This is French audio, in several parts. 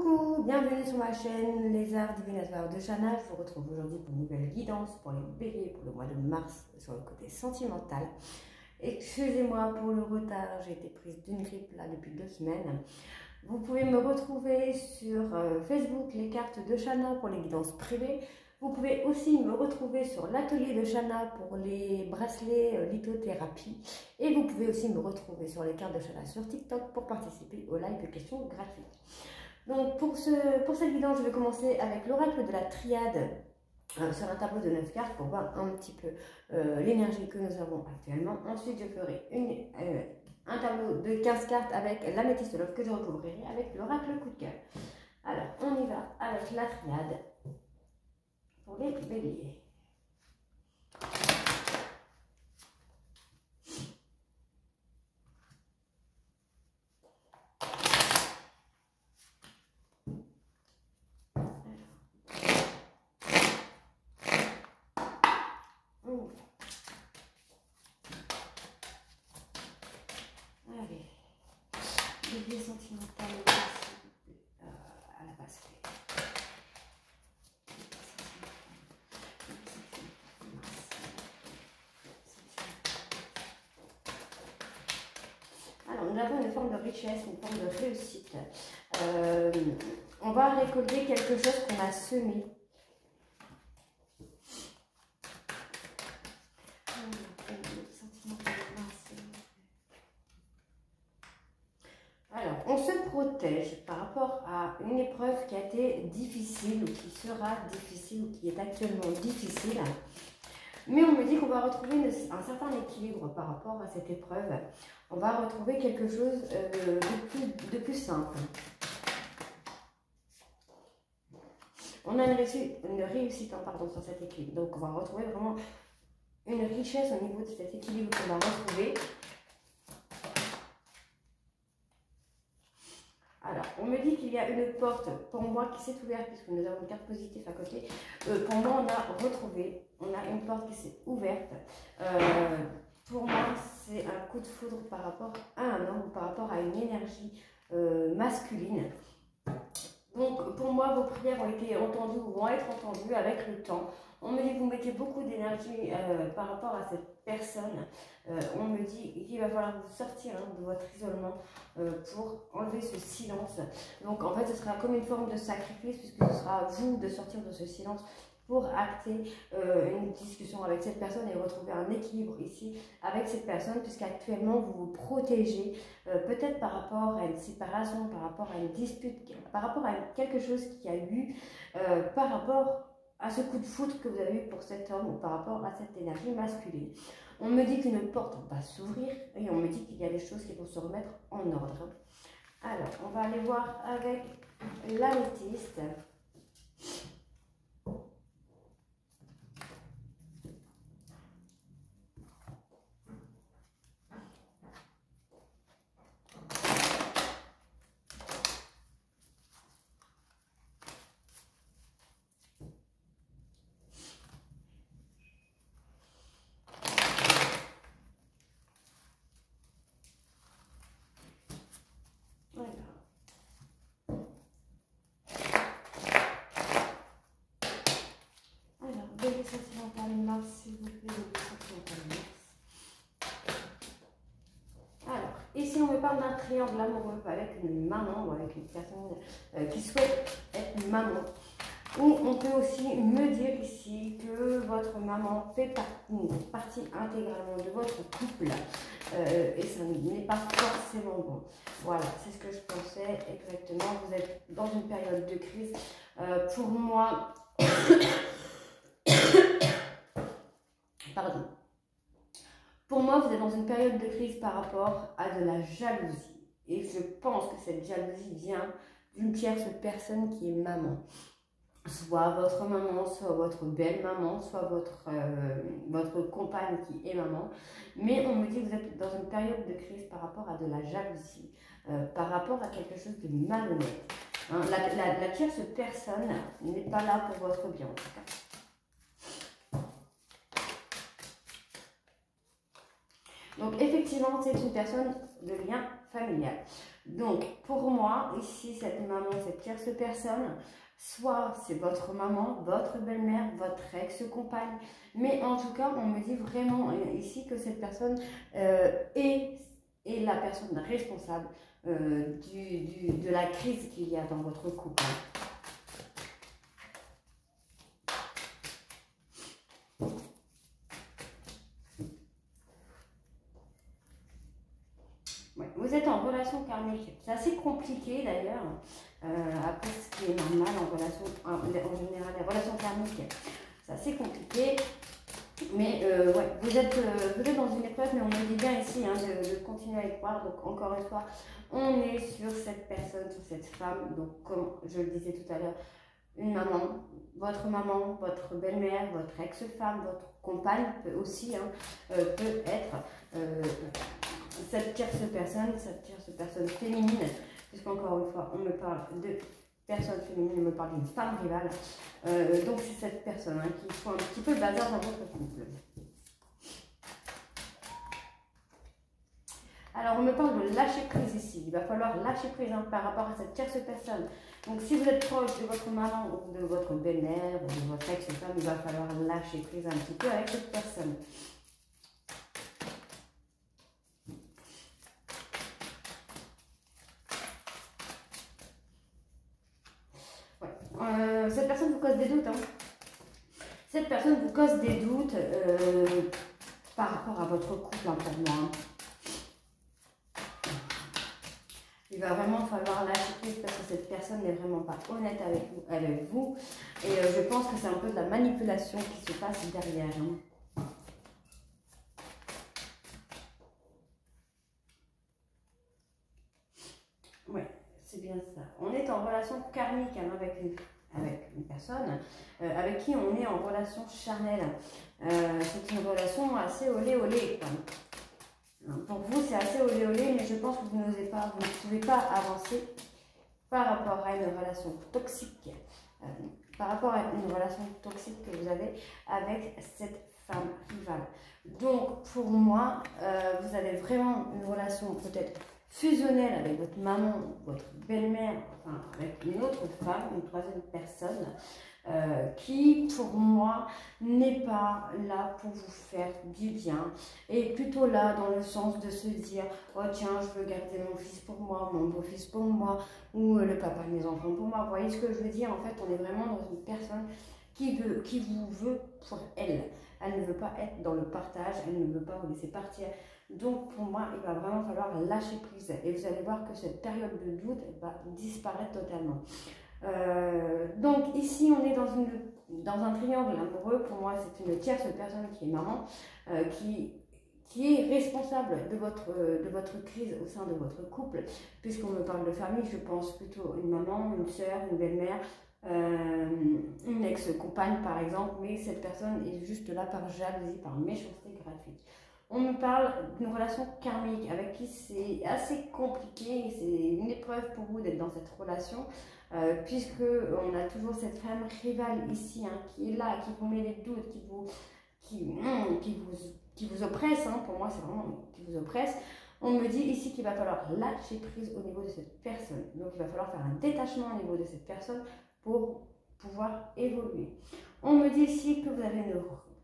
Coucou, bienvenue sur ma chaîne Les Arts Divinatoires de Shana. Je vous retrouve aujourd'hui pour une nouvelle guidance pour les béliers pour le mois de mars sur le côté sentimental. Excusez-moi pour le retard, j'ai été prise d'une grippe là depuis 2 semaines. Vous pouvez me retrouver sur Facebook, les cartes de Shana pour les guidances privées. Vous pouvez aussi me retrouver sur l'atelier de Shana pour les bracelets lithothérapie. Et vous pouvez aussi me retrouver sur les cartes de Shana sur TikTok pour participer au live de questions gratuites. Donc pour cette guidance, je vais commencer avec l'oracle de la triade sur un tableau de 9 cartes pour voir un petit peu l'énergie que nous avons actuellement. Ensuite, je ferai un tableau de 15 cartes avec l'améthyste love que je recouvrirai avec l'oracle coup de cœur. Alors, on y va avec la triade pour les béliers. Allez, bélier sentimental à la base. Alors, nous avons une forme de richesse, une forme de réussite. On va récolter quelque chose qu'on a semé. Alors, on se protège par rapport à une épreuve qui a été difficile ou qui sera difficile ou qui est actuellement difficile. Mais on me dit qu'on va retrouver un certain équilibre par rapport à cette épreuve. On va retrouver quelque chose de plus simple. On a une réussite sur cet équilibre. Donc, on va retrouver vraiment une richesse au niveau de cet équilibre qu'on va retrouver. Alors, on me dit qu'il y a une porte, pour moi, qui s'est ouverte, puisque nous avons une carte positive à côté. Pour moi, on a une porte qui s'est ouverte. Pour moi, c'est un coup de foudre par rapport à un homme ou par rapport à une énergie masculine. Donc, pour moi, vos prières ont été entendues ou vont être entendues avec le temps. On me dit que vous mettez beaucoup d'énergie par rapport à cette personne. On me dit qu'il va falloir vous sortir de votre isolement pour enlever ce silence. Donc, en fait, ce sera comme une forme de sacrifice puisque ce sera à vous de sortir de ce silence pour acter une discussion avec cette personne et retrouver un équilibre ici avec cette personne, puisqu'actuellement vous vous protégez peut-être par rapport à une séparation, par rapport à une dispute, par rapport à quelque chose qui a eu, par rapport à ce coup de foudre que vous avez eu pour cet homme ou par rapport à cette énergie masculine. On me dit qu'une porte va s'ouvrir et on me dit qu'il y a des choses qui vont se remettre en ordre. Alors, on va aller voir avec l'améthyste. Bélier sentimental Mars, s'il vous plaît, bélier sentimental Mars. Alors, ici on me parle d'un triangle amoureux avec une maman ou avec une personne qui souhaite être maman. Ou on peut aussi me dire ici que votre maman fait partie intégralement de votre couple et ça n'est pas forcément bon. Voilà, c'est ce que je pensais exactement. Vous êtes dans une période de crise. Pour moi... Pardon. Pour moi, vous êtes dans une période de crise par rapport à de la jalousie. Et je pense que cette jalousie vient d'une tierce personne qui est maman. Soit votre maman, soit votre belle-maman, soit votre compagne qui est maman. Mais on me dit que vous êtes dans une période de crise par rapport à de la jalousie, par rapport à quelque chose de malhonnête. Hein, la tierce personne n'est pas là pour votre bien en tout cas. Donc effectivement, c'est une personne de lien familial. Donc, pour moi, ici, cette maman, cette tierce personne, soit c'est votre maman, votre belle-mère, votre ex-compagne, mais en tout cas, on me dit vraiment ici que cette personne est la personne responsable de la crise qu'il y a dans votre couple. Ouais, vous êtes en relation karmique. C'est assez compliqué d'ailleurs. Après, ce qui est normal en général, les relations karmiques, c'est assez compliqué. Mais ouais, vous êtes dans une épreuve, mais on me dit bien ici de continuer à y croire. Donc, encore une fois, on est sur cette personne, sur cette femme. Donc, comme je le disais tout à l'heure, une maman, votre belle-mère, votre ex-femme, votre compagne peut aussi peut être cette tierce personne féminine, puisqu'encore une fois, on me parle de personne féminine, on me parle d'une femme rivale. Donc c'est cette personne qui fout un petit peu le bazar dans votre couple. Alors on me parle de lâcher prise ici. Il va falloir lâcher prise par rapport à cette tierce personne. Donc si vous êtes proche de votre maman ou de votre belle-mère ou de votre ex-femme, il va falloir lâcher prise un petit peu avec cette personne. Ouais. Cette personne vous cause des doutes. Cette personne vous cause des doutes par rapport à votre couple pour moi. Il va vraiment falloir lâcher prise parce que cette personne n'est vraiment pas honnête avec vous. Et je pense que c'est un peu de la manipulation qui se passe derrière. Oui, c'est bien ça. On est en relation karmique avec une personne avec qui on est en relation charnelle. C'est une relation assez olé-olé. Pour vous, c'est assez olé-olé, mais je pense que vous n'osez pas, vous ne pouvez pas avancer par rapport à une relation toxique, par rapport à une relation toxique que vous avez avec cette femme rivale. Donc, pour moi, vous avez vraiment une relation peut-être fusionnelle avec votre maman, votre belle-mère, enfin avec une autre femme, une troisième personne, qui pour moi n'est pas là pour vous faire du bien et plutôt là dans le sens de se dire oh tiens je veux garder mon fils pour moi, mon beau-fils pour moi ou le papa de mes enfants pour moi. Vous voyez ce que je veux dire? En fait on est vraiment dans une personne qui vous veut pour elle. Elle ne veut pas être dans le partage, elle ne veut pas vous laisser partir. Donc pour moi il va vraiment falloir lâcher prise et vous allez voir que cette période de doute va disparaître totalement. Donc ici on est dans un triangle amoureux. Pour moi c'est une tierce personne qui est maman, qui est responsable de votre crise au sein de votre couple. Puisqu'on me parle de famille, je pense plutôt une maman, une soeur, une belle-mère, une ex-compagne par exemple, mais cette personne est juste là par jalousie, par méchanceté gratuite. On me parle d'une relation karmique avec qui c'est assez compliqué, c'est une épreuve pour vous d'être dans cette relation, puisque on a toujours cette femme rivale ici, qui est là, qui vous met les doutes, qui vous oppresse, pour moi c'est vraiment qui vous oppresse. On me dit ici qu'il va falloir lâcher prise au niveau de cette personne, donc il va falloir faire un détachement au niveau de cette personne pour pouvoir évoluer. On me dit ici que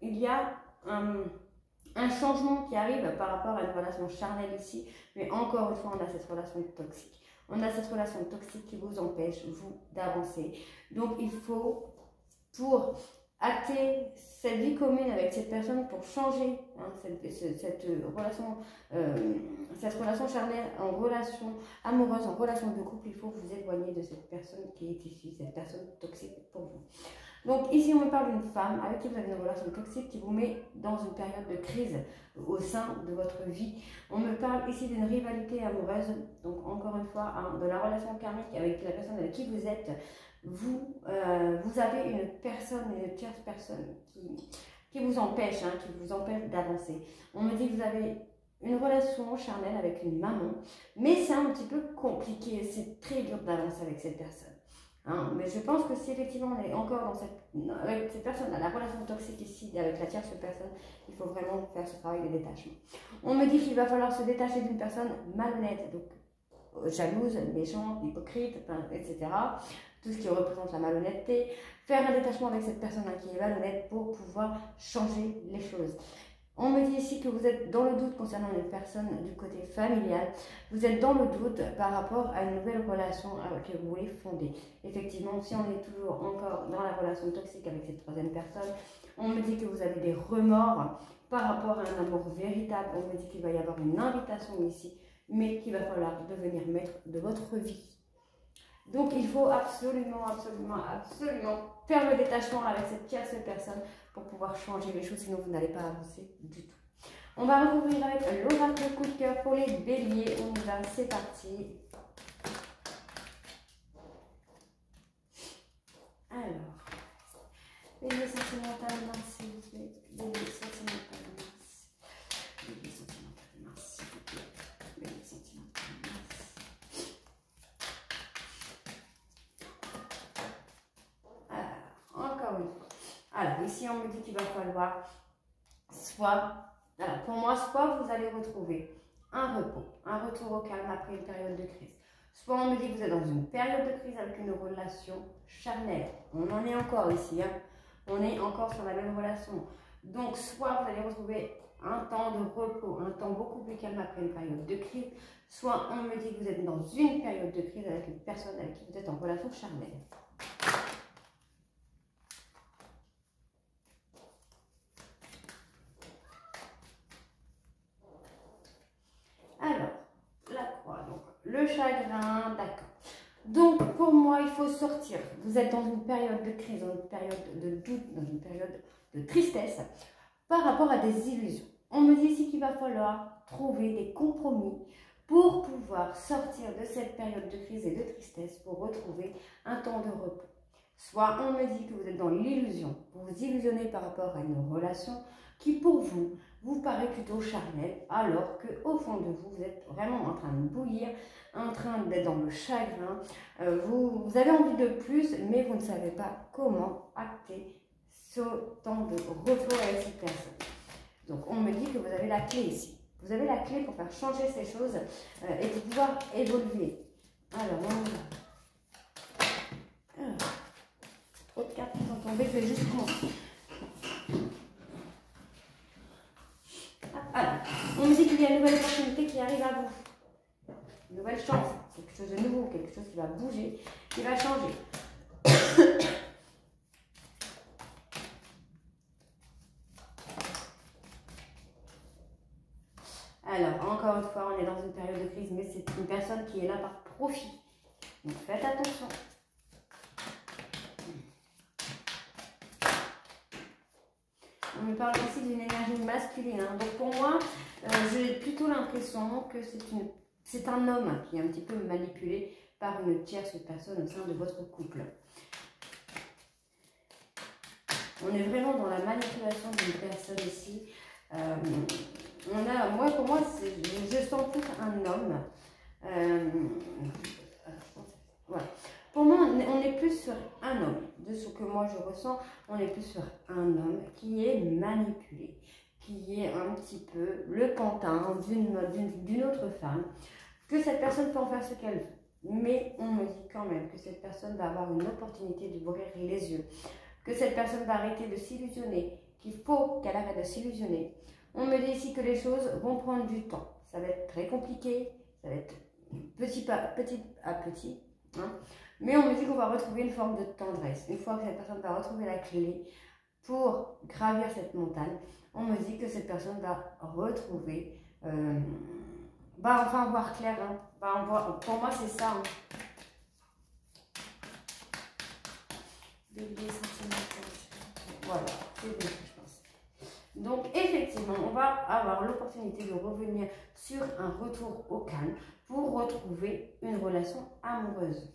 il y a un changement qui arrive par rapport à une relation charnelle ici, mais encore une fois, on a cette relation toxique. On a cette relation toxique qui vous empêche, vous, d'avancer. Donc, il faut, pour acter cette vie commune avec cette personne, pour changer cette relation charnelle en relation amoureuse, en relation de couple, il faut vous éloigner de cette personne qui est ici, cette personne toxique pour vous. Donc ici on me parle d'une femme avec qui vous avez une relation toxique qui vous met dans une période de crise au sein de votre vie. On me parle ici d'une rivalité amoureuse, donc encore une fois de la relation karmique avec la personne avec qui vous êtes. Vous avez une tierce personne qui vous empêche, d'avancer. On me dit que vous avez une relation charnelle avec une maman, mais c'est un petit peu compliqué, c'est très dur d'avancer avec cette personne. Mais je pense que si effectivement on est encore avec cette personne, la relation toxique ici, avec la tierce personne, il faut vraiment faire ce travail de détachement. On me dit qu'il va falloir se détacher d'une personne malhonnête. Donc jalouse, méchante, hypocrite, etc. Tout ce qui représente la malhonnêteté. Faire un détachement avec cette personne qui est malhonnête pour pouvoir changer les choses. On me dit ici que vous êtes dans le doute concernant une personne du côté familial. Vous êtes dans le doute par rapport à une nouvelle relation que vous voulez fonder. Effectivement, si on est toujours encore dans la relation toxique avec cette troisième personne, on me dit que vous avez des remords par rapport à un amour véritable. On me dit qu'il va y avoir une invitation ici, mais qu'il va falloir devenir maître de votre vie. Donc il faut absolument faire le détachement avec cette tierce personne pour pouvoir changer les choses, sinon vous n'allez pas avancer du tout. On va recouvrir avec l'oracle coup de cœur pour les béliers. On y va, c'est parti. Alors, bélier sentimental, Mars, s'il vous plaît. Bélier sentimental, Mars. Bélier sentimental, Mars, s'il vous plaît. Bélier sentimental, Mars. Encore une fois. Alors, ici, on me dit qu'il va falloir pour moi, soit vous allez retrouver un repos, un retour au calme après une période de crise. Soit on me dit que vous êtes dans une période de crise avec une relation charnelle. On en est encore ici, hein. On est encore sur la même relation. Donc, soit vous allez retrouver un temps de repos, un temps beaucoup plus calme après une période de crise. Soit on me dit que vous êtes dans une période de crise avec une personne avec qui vous êtes en relation charnelle. Alors, la croix, donc le chagrin, d'accord. Donc, pour moi, il faut sortir. Vous êtes dans une période de crise, dans une période de doute, dans une période de tristesse par rapport à des illusions. On me dit ici qu'il va falloir trouver des compromis pour pouvoir sortir de cette période de crise et de tristesse pour retrouver un temps de repos. Soit on me dit que vous êtes dans l'illusion, vous vous illusionnez par rapport à une relation qui pour vous paraît plutôt charnelle, alors qu'au fond de vous, vous êtes vraiment en train de bouillir, en train d'être dans le chagrin, vous avez envie de plus, mais vous ne savez pas comment acter ce temps de repos avec cette personne. Donc on me dit que vous avez la clé ici. Vous avez la clé pour faire changer ces choses et pour pouvoir évoluer. Alors, on y va. Trop de cartes qui sont tombées, je vais juste commencer. Alors, on me dit qu'il y a une nouvelle opportunité qui arrive à vous. Une nouvelle chance, quelque chose de nouveau, quelque chose qui va bouger, qui va changer. Alors, encore une fois, on est dans une période de crise, mais c'est une personne qui est là par profit. Donc, faites attention. On me parle aussi d'une énergie masculine. Hein. Donc, pour moi, j'ai plutôt l'impression que c'est un homme qui est un petit peu manipulé par une tierce personne au sein de votre couple. On est vraiment dans la manipulation d'une personne ici. Pour moi, je sens plus un homme. Voilà. Pour moi, on est plus sur un homme. De ce que moi je ressens, on est plus sur un homme qui est manipulé, qui est un petit peu le pantin d'une autre femme, que cette personne peut en faire ce qu'elle veut. Mais on me dit quand même que cette personne va avoir une opportunité d'ouvrir les yeux, que cette personne va arrêter de s'illusionner, qu'il faut qu'elle arrête de s'illusionner. On me dit ici que les choses vont prendre du temps. Ça va être très compliqué, ça va être petit à petit. Hein. Mais on me dit qu'on va retrouver une forme de tendresse. Une fois que cette personne va retrouver la clé pour gravir cette montagne, on me dit que cette personne va retrouver, enfin voir clair. Hein. Pour moi, c'est ça. Hein. Bélier sentimental. Voilà, c'est bien, je pense. Donc, effectivement, on va avoir l'opportunité de revenir sur un retour au calme pour retrouver une relation amoureuse.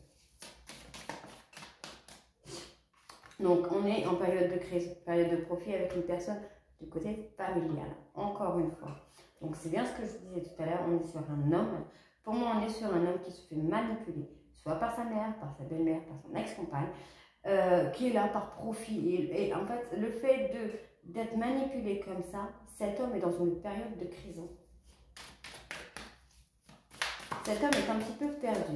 Donc, on est en période de crise, période de profit avec une personne du côté familial, encore une fois. Donc, c'est bien ce que je disais tout à l'heure, on est sur un homme. Pour moi, on est sur un homme qui se fait manipuler, soit par sa mère, par sa belle-mère, par son ex-compagne, qui est là par profit. Et en fait, le fait d'être manipulé comme ça, cet homme est dans une période de crise. Cet homme est un petit peu perdu.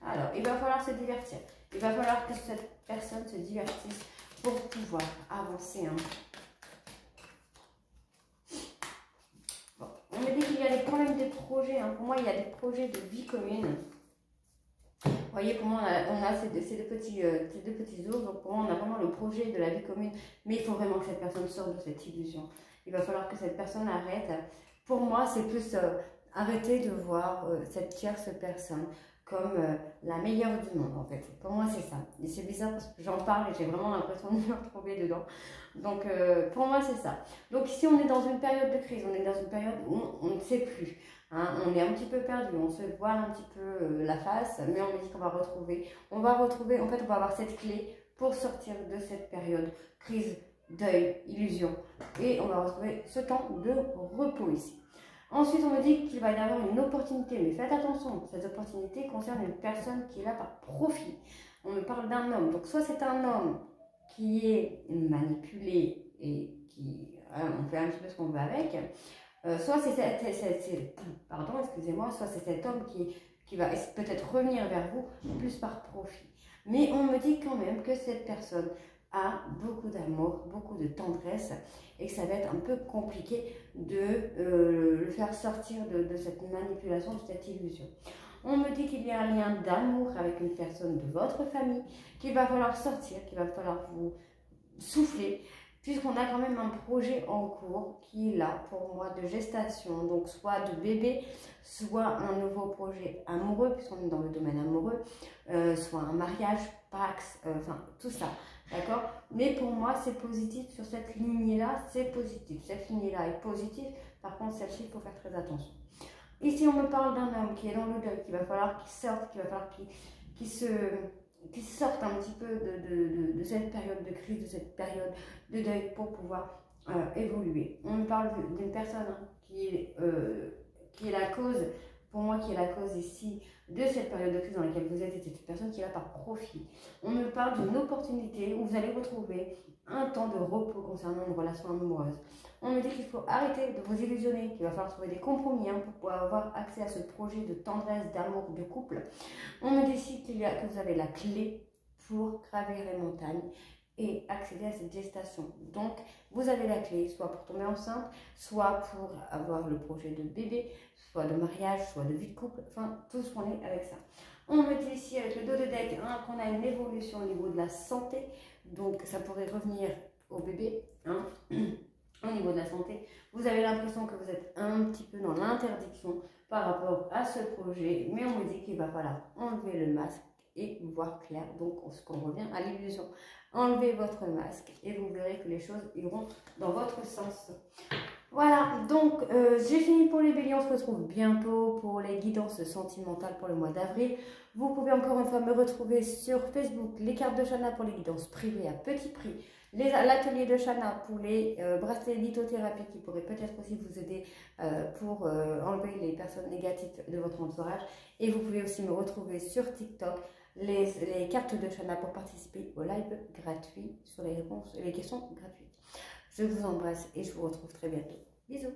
Alors, il va falloir se divertir. Il va falloir que cette personne se divertisse pour pouvoir avancer. Hein. Bon, on me dit qu'il y a des problèmes de projets. Hein. Pour moi, il y a des projets de vie commune. Vous voyez, pour moi, on a ces deux petits ours. Donc, pour moi, on a vraiment le projet de la vie commune. Mais il faut vraiment que cette personne sorte de cette illusion. Il va falloir que cette personne arrête. Pour moi, c'est plus arrêter de voir cette tierce personne comme la meilleure du monde, en fait. Pour moi, c'est ça. Et c'est bizarre parce que j'en parle et j'ai vraiment l'impression de me retrouver dedans. Donc, pour moi, c'est ça. Donc, ici, on est dans une période de crise. On est dans une période où on ne sait plus. Hein, on est un petit peu perdu. On se voit un petit peu la face, mais on me dit qu'on va retrouver. On va retrouver, en fait, on va avoir cette clé pour sortir de cette période crise, deuil, illusion. Et on va retrouver ce temps de repos ici. Ensuite, on me dit qu'il va y avoir une opportunité, mais faites attention, cette opportunité concerne une personne qui est là par profit. On me parle d'un homme, donc soit c'est un homme qui est manipulé et qui, on fait un petit peu ce qu'on veut avec, soit c'est soit c'est cet homme qui va peut-être revenir vers vous plus par profit. Mais on me dit quand même que cette personne a beaucoup d'amour, beaucoup de tendresse et que ça va être un peu compliqué de le faire sortir de cette manipulation, de cette illusion. On me dit qu'il y a un lien d'amour avec une personne de votre famille, qu'il va falloir sortir, qu'il va falloir vous souffler, puisqu'on a quand même un projet en cours qui est là pour moi de gestation, donc soit de bébé, soit un nouveau projet amoureux, puisqu'on est dans le domaine amoureux, soit un mariage, Pax, enfin tout ça. D'accord? Mais pour moi, c'est positif sur cette lignée-là, c'est positif. Cette lignée-là est positive. Par contre, celle-ci, il faut faire très attention. Ici, on me parle d'un homme qui est dans le deuil, qu'il va falloir qu'il sorte, qu'il va falloir qu'il sorte un petit peu de cette période de crise, de cette période de deuil pour pouvoir évoluer. On me parle d'une personne qui est la cause, pour moi, qui est la cause ici de cette période de crise dans laquelle vous êtes, et c'est une personne qui est là par profit. On me parle d'une opportunité où vous allez retrouver un temps de repos concernant une relation amoureuse. On me dit qu'il faut arrêter de vous illusionner, qu'il va falloir trouver des compromis pour pouvoir avoir accès à ce projet de tendresse, d'amour, de couple. On me dit ici que vous avez la clé pour gravir les montagnes et accéder à cette gestation. Donc, vous avez la clé, soit pour tomber enceinte, soit pour avoir le projet de bébé, soit de mariage, soit de vie de couple, enfin, tout ce qu'on est avec ça. On me dit ici, avec le dos de deck, qu'on a une évolution au niveau de la santé, donc ça pourrait revenir au bébé, au niveau de la santé. Vous avez l'impression que vous êtes un petit peu dans l'interdiction par rapport à ce projet, mais on me dit qu'il va falloir enlever le masque et voir clair, donc on revient à l'illusion. Enlevez votre masque et vous verrez que les choses iront dans votre sens. Voilà, donc j'ai fini pour les béliers, on se retrouve bientôt pour les guidances sentimentales pour le mois d'avril. Vous pouvez encore une fois me retrouver sur Facebook, les cartes de Chana pour les guidances privées à petit prix, l'atelier de Chana pour les bracelets lithothérapie qui pourraient peut-être aussi vous aider pour enlever les personnes négatives de votre entourage. Et vous pouvez aussi me retrouver sur TikTok, les cartes de Chana pour participer au live gratuit sur les questions gratuites. Je vous embrasse et je vous retrouve très bientôt. Bisous!